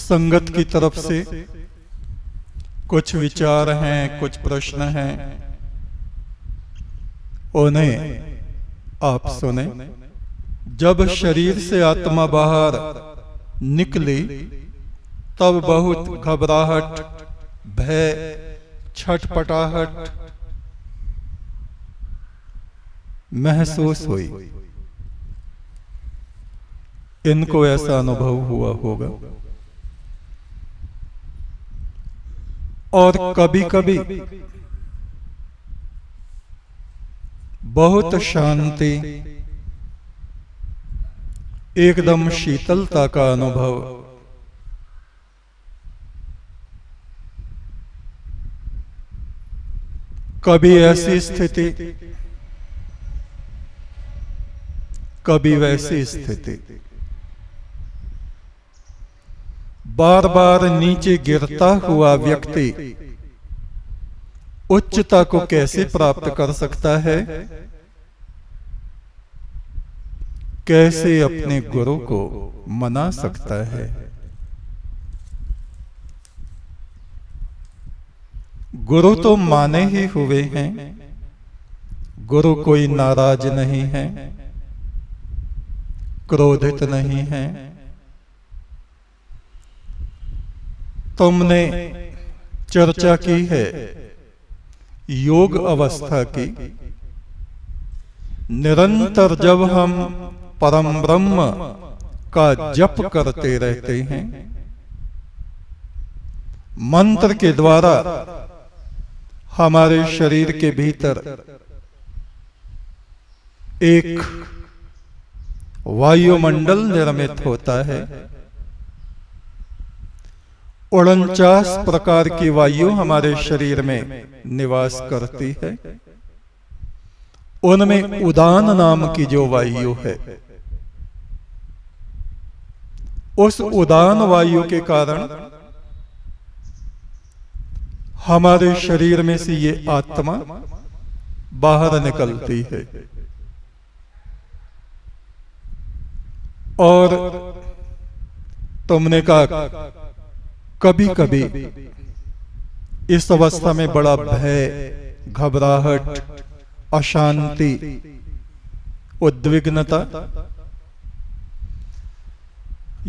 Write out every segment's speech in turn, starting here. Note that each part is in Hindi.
संगत की तरफ से कुछ विचार हैं, कुछ प्रश्न हैं, उन्हें आप सुने। जब शरीर से आत्मा बाहर निकली तब बहुत घबराहट, भय, छटपटाहट महसूस हुई। इनको ऐसा अनुभव हुआ होगा। और कभी कभी बहुत शांति, एकदम शीतलता का अनुभव, कभी ऐसी स्थिति, कभी वैसी स्थिति, बार बार नीचे गिरता हुआ व्यक्ति उच्चता को कैसे प्राप्त कर सकता है, कैसे अपने गुरु को मना सकता है। गुरु तो माने ही हुए हैं, गुरु कोई नाराज नहीं है, क्रोधित नहीं है। तुमने चर्चा की है योग अवस्था की। निरंतर जब हम परम ब्रह्म का जप करते रहते हैं, मंत्र के द्वारा हमारे शरीर के भीतर एक वायुमंडल निर्मित होता है। 49 प्रकार की वायु हमारे शरीर में निवास करती है। उनमें उदान नाम की जो वायु है, उस उदान वायु के कारण हमारे शरीर में से ये आत्मा बाहर निकलती है। और तुमने कहा कभी कभी इस अवस्था में बड़ा भय, घबराहट, अशांति, उद्विग्नता,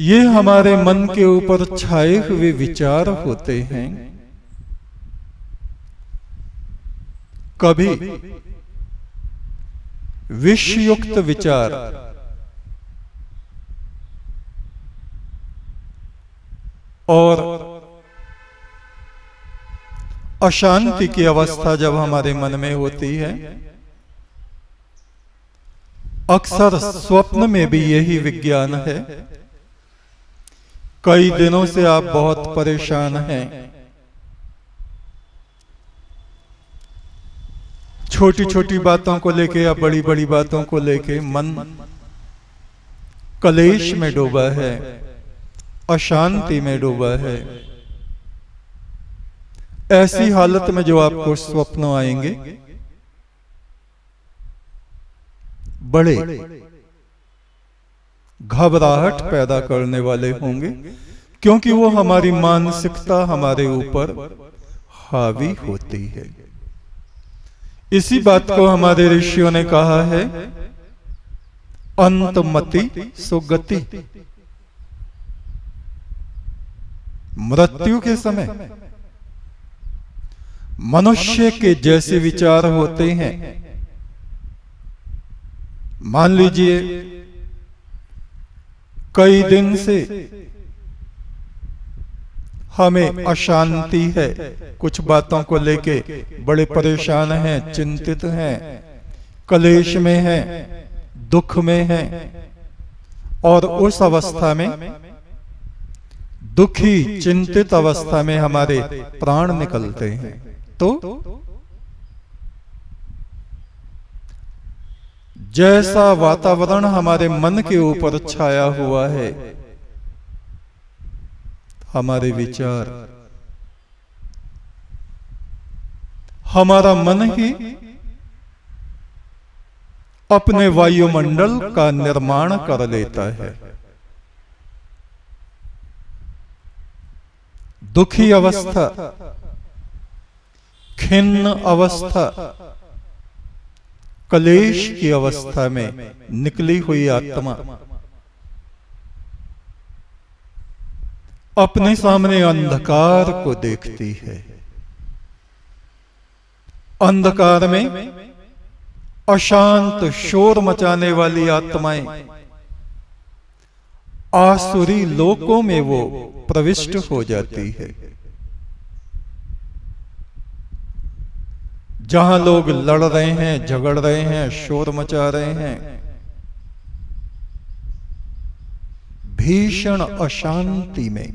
ये हमारे मन के ऊपर छाए हुए विचार होते हैं। कभी विषयुक्त विचार, और अशांति की अवस्था जब हमारे मन में होती है, अक्सर स्वप्न में भी यही विज्ञान है। कई दिनों से आप बहुत परेशान हैं, छोटी छोटी बातों को लेके या बड़ी बड़ी बातों को लेके मन कलेश में डूबा है, अशांति में डूबा है। ऐसी हालत में जो आपको स्वप्न आएंगे, बड़े घबराहट पैदा करने वाले होंगे, क्योंकि वो हमारी मानसिकता हमारे ऊपर हावी होती है। इसी बात को हमारे ऋषियों ने कहा है, अंतमति सुगति। मृत्यु के समय मनुष्य के जैसे विचार होते हैं। मान लीजिए कई दिन से हमें अशांति है, कुछ बातों को लेके बड़े परेशान हैं, चिंतित हैं, कलेश में हैं, दुख में हैं, और उस अवस्था में, दुखी चिंतित अवस्था में हमारे प्राण निकलते हैं। तो जैसा वातावरण हमारे मन के ऊपर छाया हुआ है, हमारे विचार, हमारा मन ही अपने वायुमंडल का निर्माण कर लेता है। दुखी अवस्था, खिन्न अवस्था, कलेश की अवस्था में निकली हुई आत्मा अपने सामने अंधकार को देखती है। अंधकार में अशांत शोर मचाने वाली आत्माएं आसुरी लोकों में वो प्रविष्ट हो जाती है, जहां लोग लड़ रहे हैं, झगड़ रहे हैं, शोर मचा रहे हैं, भीषण अशांति में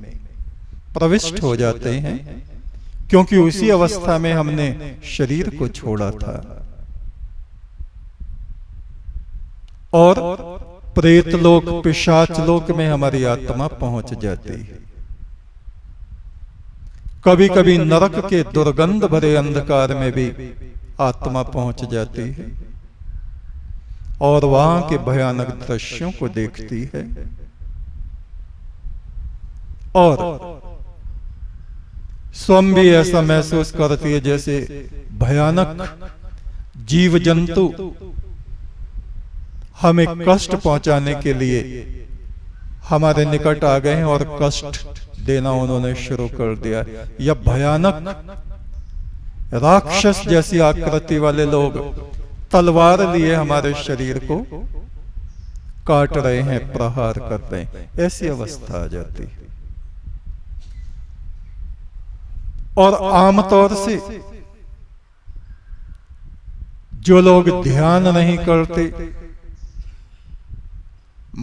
प्रविष्ट हो जाते हैं, क्योंकि उसी अवस्था में हमने शरीर को छोड़ा था। और प्रेत लोक, पिशाच लोक में हमारी आत्मा पहुंच जाती है। कभी कभी नरक के दुर्गंध भरे अंधकार में भी आत्मा पहुंच जाती है और वहां के भयानक दृश्यों को देखती है और स्वयं भी ऐसा महसूस करती है जैसे भयानक जीव जंतु हमें कष्ट पहुंचाने के लिए हमारे निकट आ गए हैं और कष्ट देना उन्होंने शुरू कर दिया। या भयानक राक्षस जैसी आकृति वाले लोग तलवार लिए हमारे शरीर को काट रहे हैं, प्रहार कर रहे हैं, ऐसी अवस्था आ जाती है। और आमतौर से जो लोग ध्यान नहीं करते,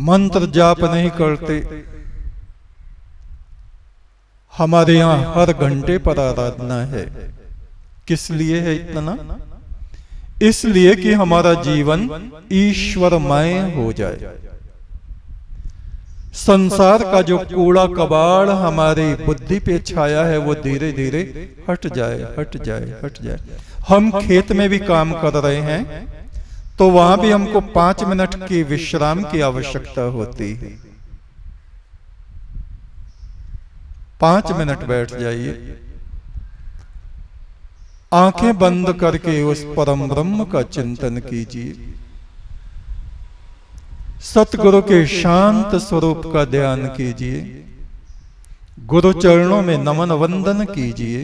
मंत्र जाप नहीं करते, हमारे यहां हर घंटे पर आराधना है। किस लिए है इतना? इसलिए कि हमारा जीवन ईश्वरमय हो जाए। संसार का जो कूड़ा कबाड़ हमारी बुद्धि पे छाया है वो धीरे धीरे हट जाए, हट जाए, हट जाए। हम खेत में भी काम कर रहे हैं तो वहां भी हमको 5 मिनट की विश्राम की आवश्यकता होती है। 5 मिनट बैठ जाइए, आंखें बंद करके उस परम ब्रह्म का चिंतन कीजिए, सतगुरु के शांत स्वरूप का ध्यान कीजिए, गुरु चरणों में नमन वंदन कीजिए,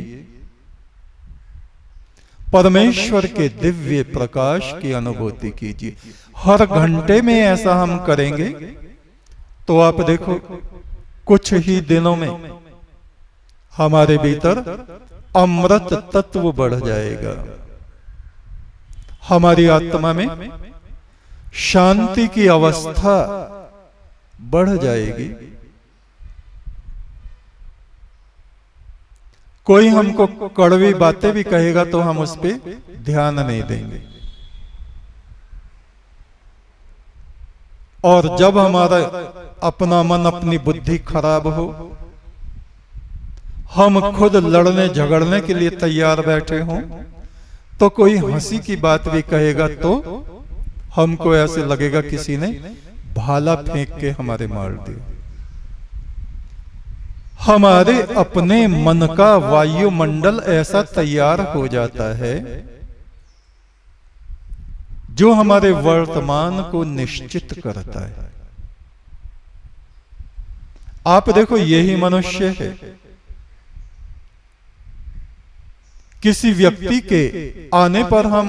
परमेश्वर के दिव्य प्रकाश की अनुभूति कीजिए। हर घंटे में ऐसा हम करेंगे तो आप देखो कुछ ही दिनों में हमारे भीतर अमृत तत्व बढ़ जाएगा, हमारी आत्मा में शांति की अवस्था बढ़ जाएगी। कोई हमको कड़वी बातें भी कहेगा तो हम उस पे ध्यान नहीं देंगे। और जब हमारा अपना मन, अपनी बुद्धि खराब हो, हम खुद लड़ने झगड़ने के लिए तैयार बैठे हों, तो कोई हंसी की बात भी कहेगा तो हमको ऐसे लगेगा किसी ने भाला फेंक के हमारे मार दिया। हमारे अपने मन का वायुमंडल ऐसा तैयार हो जाता है जो हमारे वर्तमान को निश्चित करता है। आप देखो, यही मनुष्य है। किसी व्यक्ति के आने पर हम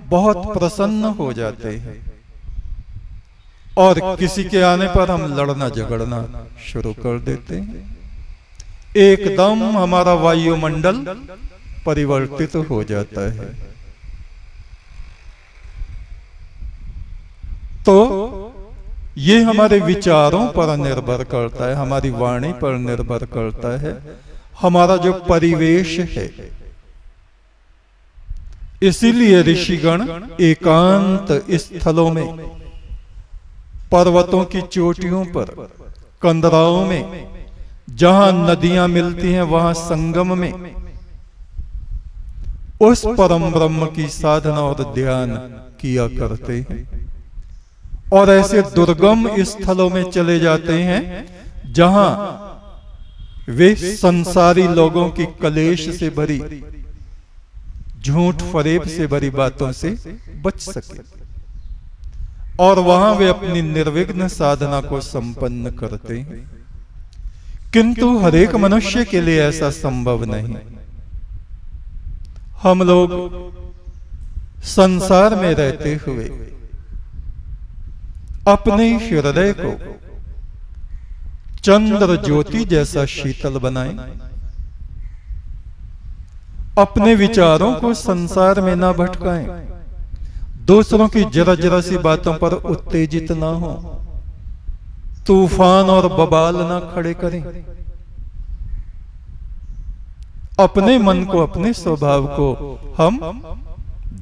बहुत प्रसन्न हो जाते हैं और किसी के आने पर हम लड़ना झगड़ना शुरू कर देते हैं। एकदम हमारा वायुमंडल परिवर्तित हो जाता है। तो ये हमारे विचारों पर निर्भर करता है, हमारी वाणी पर निर्भर करता है, हमारा जो परिवेश है। इसीलिए ऋषिगण एकांत स्थलों में, पर्वतों की चोटियों पर, कंदराओं में, जहां नदियां मिलती हैं वहां संगम में उस परम ब्रह्म की साधना और ध्यान किया करते हैं। और ऐसे दुर्गम स्थलों में चले जाते हैं जहां वे संसारी लोगों की कलेश से भरी, झूठ फरेब से भरी बातों से बच सके और वहां वे अपनी निर्विघ्न साधना को संपन्न करते हैं। किंतु हर एक मनुष्य के लिए ऐसा संभव नहीं। हम लोग संसार में रहते हुए अपने हृदय को चंद्र ज्योति जैसा शीतल बनाएं, अपने विचारों को संसार में ना भटकाएं, दूसरों की जरा जरा सी बातों पर उत्तेजित ना हो, तूफान और बवाल ना खड़े करें। अपने मन को, अपने स्वभाव को हम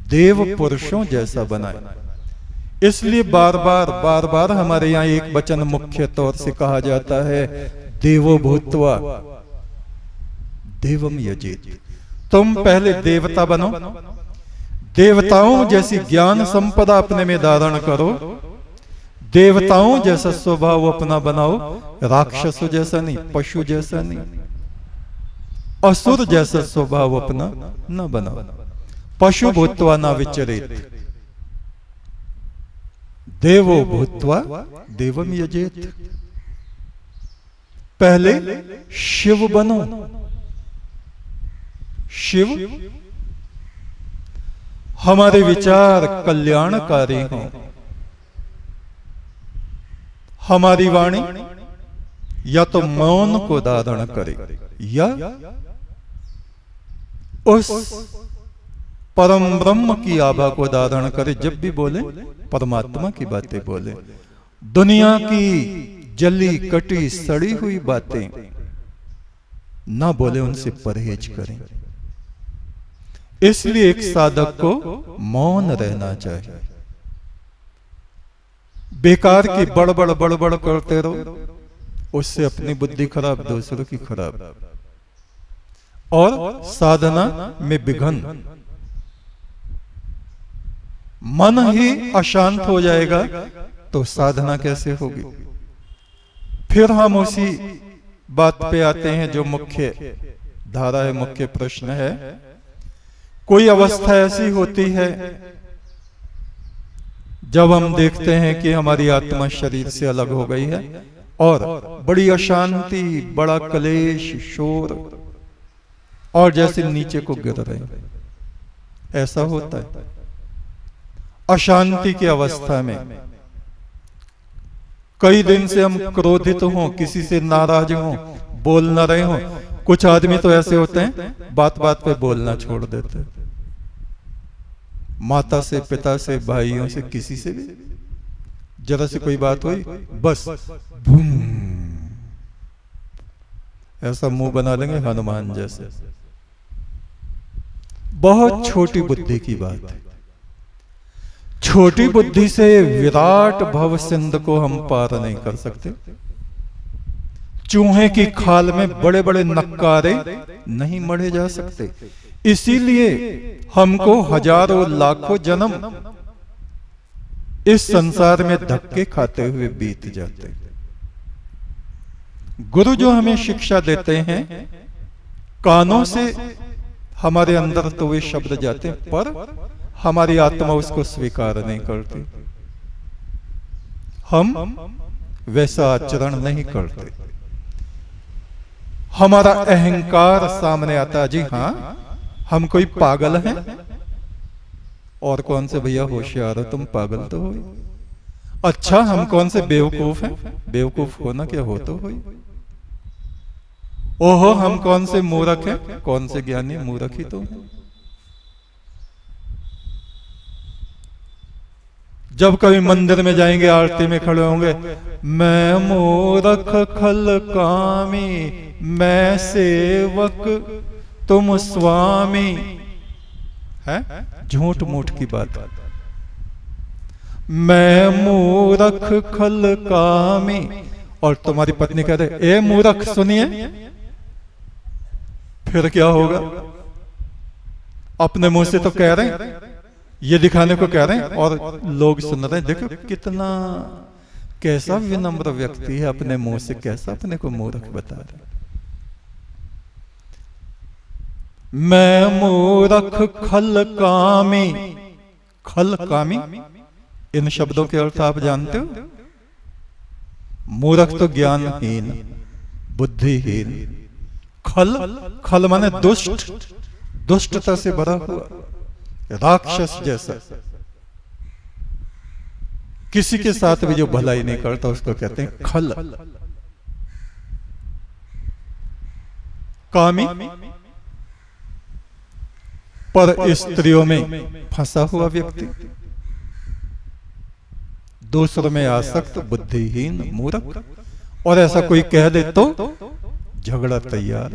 देव पुरुषों जैसा बनाएं। इसलिए बार बार हमारे यहां एक वचन मुख्य तौर से कहा जाता है, देवो भूत्वा देवम यजेत। तुम पहले देवता बनो, देवताओं जैसी ज्ञान संपदा अपने में धारण करो, देवताओं जैसा स्वभाव अपना बनाओ, राक्षसों जैसा नहीं, पशु जैसा नहीं, असुर जैसा स्वभाव अपना न बनाओ। पशु भूत्वा न विचरेत, देवो भूत्वा देवम यजेत। पहले शिव बनो। शिव हमारे विचार कल्याणकारी हों, हमारी वाणी या तो मौन को धारण करे या उस परम ब्रह्म की आभा को धारण करे। जब भी बोले परमात्मा की बातें बोले, दुनिया की जली कटी सड़ी हुई बातें ना बोले, उनसे परहेज करें। इसलिए एक साधक को मौन रहना चाहिए। बेकार की बड़बड़ करते रहो, उससे अपनी बुद्धि खराब, दूसरों की खराब, और साधना में विघ्न। मन ही अशांत हो जाएगा तो साधना कैसे होगी? फिर हम उसी बात पे आते हैं जो मुख्य धारा है, मुख्य प्रश्न है। कोई अवस्था ऐसी होती है जब हम देखते हैं कि हमारी आत्मा शरीर से अलग हो गई है और बड़ी अशांति, बड़ा कलेश, शोर, और जैसे नीचे को गिर रहे हैं, ऐसा होता है। अशांति की अवस्था में कई दिन से हम क्रोधित हों, किसी से नाराज हों, बोल ना रहे हों। कुछ आदमी तो ऐसे होते हैं बात बात पे बोलना छोड़ देते हैं, माता से, पिता से, भाइयों से, किसी से भी जरा से कोई बात हुई बस बूम, ऐसा मुंह बना लेंगे हनुमान जैसे। बहुत छोटी बुद्धि की बात है। छोटी बुद्धि से विराट भव सिंध को हम पार नहीं कर सकते। चूहे की खाल में बड़े बड़े नक्कारे नहीं मढ़े जा सकते। इसीलिए हमको हजारों लाखों जन्म इस संसार में धक्के खाते हुए बीत जाते। गुरु जो हमें शिक्षा देते हैं, कानों से हमारे अंदर तो वे शब्द जाते हैं, पर हमारी आत्मा उसको स्वीकार नहीं करती। हम वैसा आचरण नहीं करते। हमारा अहंकार सामने आता है, जी हाँ हम कोई पागल हैं। और कौन से भैया होशियार हो, तुम पागल तो हो। अच्छा हम कौन से बेवकूफ हैं, बेवकूफ होना क्या हो तो हो। ओहो हम कौन से मूर्ख हैं, कौन से ज्ञानी, मूर्ख ही तो हैं। जब कभी मंदिर में जाएंगे, आरती में खड़े होंगे, मैं मूर्ख खल कामी, मैं सेवक तुम स्वामी, है झूठ मूठ की बात। मैं मूर्ख खल कामी, और तुम्हारी पत्नी कह रहे ए मूर्ख सुनिए, फिर क्या होगा? अपने मुंह से तो कह रहे हैं, ये दिखाने को कह रहे हैं, और लोग सुन रहे हैं। देखो कितना, कैसा विनम्र व्यक्ति है, अपने मुंह से कैसा अपने को मूर्ख बता रहे। मैं मूरख खल कामी। खल कामी, इन शब्दों के अर्थ आप जानते हो? मूरख तो ज्ञानहीन, बुद्धिहीन। खल, खल माने दुष्ट, दुष्टता से भरा हुआ, राक्षस जैसा। किसी के साथ भी जो भलाई नहीं करता उसको कहते हैं खल। कामी, पर स्त्रियों में फंसा हुआ व्यक्ति, दूसरों में आसक्त, बुद्धिहीन, मूर्ख। और ऐसा कोई कह दे तो झगड़ा तैयार।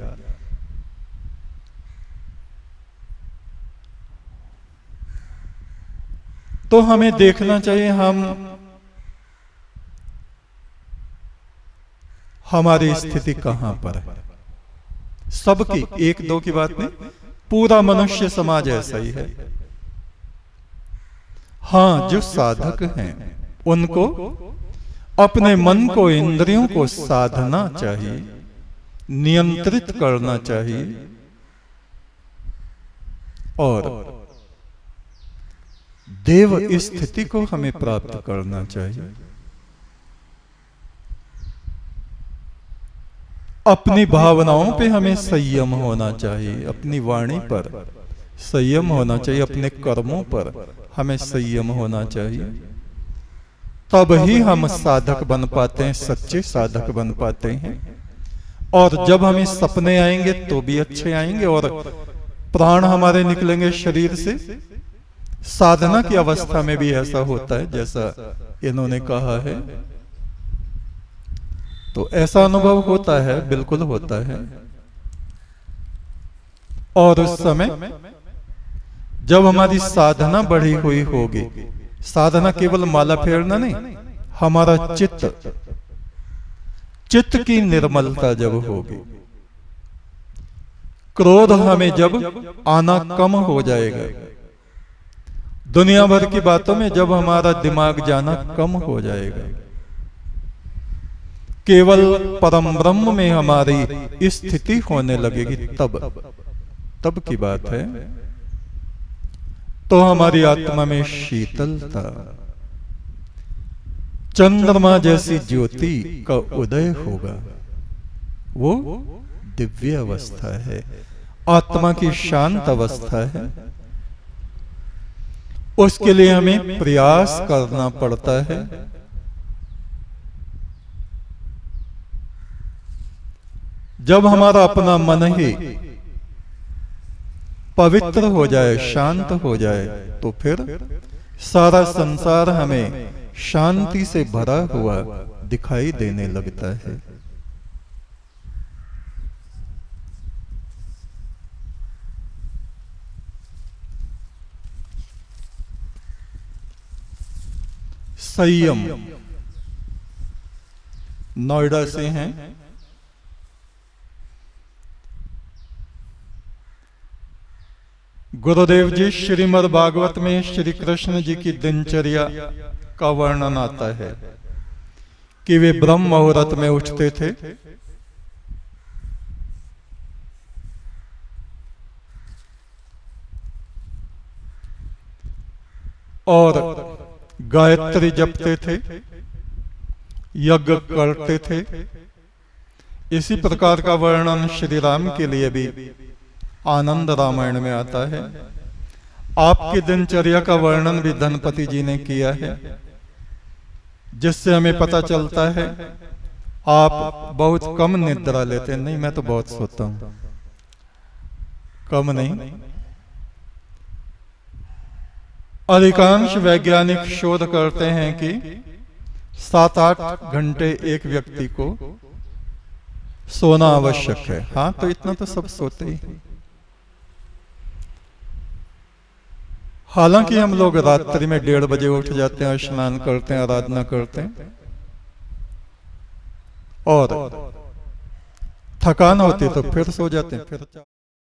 तो हमें देखना चाहिए हम हमारी स्थिति कहां पर है। सबकी, एक दो की बात नहीं, पूरा मनुष्य समाज ऐसा ही है। हां, जो साधक हैं उनको अपने मन को, इंद्रियों को साधना चाहिए, नियंत्रित करना चाहिए और देव स्थिति को हमें प्राप्त करना चाहिए। अपनी भावनाओं पे हमें संयम होना चाहिए, अपनी वाणी पर संयम होना चाहिए, अपने कर्मों पर हमें संयम होना चाहिए। तब ही हम साधक बन पाते हैं, सच्चे साधक बन पाते हैं। और जब हमें सपने आएंगे तो भी अच्छे आएंगे, और प्राण हमारे निकलेंगे शरीर से, साधना की अवस्था में भी ऐसा होता है जैसा इन्होंने कहा है। तो ऐसा अनुभव होता है, बिल्कुल होता है। और उस समय जब हमारी साधना बढ़ी हुई होगी, साधना केवल माला फेरना नहीं, हमारा चित्त, चित्त की निर्मलता जब होगी, क्रोध हमें जब आना कम हो जाएगा, दुनिया भर की बातों में जब हमारा दिमाग जाना कम हो जाएगा, केवल परम ब्रह्म में हमारी स्थिति होने लगेगी, तब की बात है। तो हमारी आत्मा में शीतलता, चंद्रमा जैसी ज्योति का उदय होगा। वो दिव्य अवस्था है, आत्मा की शांत अवस्था है। उसके लिए हमें प्रयास करना पड़ता है। जब हमारा अपना मन ही पवित्र हो जाए, शांत हो जाए, तो फिर सारा संसार हमें शांति से भरा हुआ दिखाई देने लगता है। संयम, नोएडा से हैं, गुरुदेव जी श्रीमद् भागवत में श्री कृष्ण जी की दिनचर्या का वर्णन आता है कि वे ब्रह्म मुहूर्त में उठते थे, और गायत्री जपते थे, यज्ञ करते थे। इसी प्रकार का वर्णन श्री राम के लिए भी आनंद रामायण में आता है। आपकी दिनचर्या का वर्णन भी धनपति जी ने किया है, जिससे हमें पता चलता है आप बहुत कम निद्रा लेते हैं। नहीं, मैं तो बहुत सोता हूं, कम नहीं। अधिकांश वैज्ञानिक शोध करते हैं कि 7-8 घंटे एक व्यक्ति को सोना आवश्यक है। हाँ, तो इतना तो सब सोते ही। हालांकि हम लोग रात्रि में 1:30 बजे उठ जाते हैं, स्नान करते हैं, आराधना करते हैं, और थकान होती तो फिर सो जाते हैं। फिर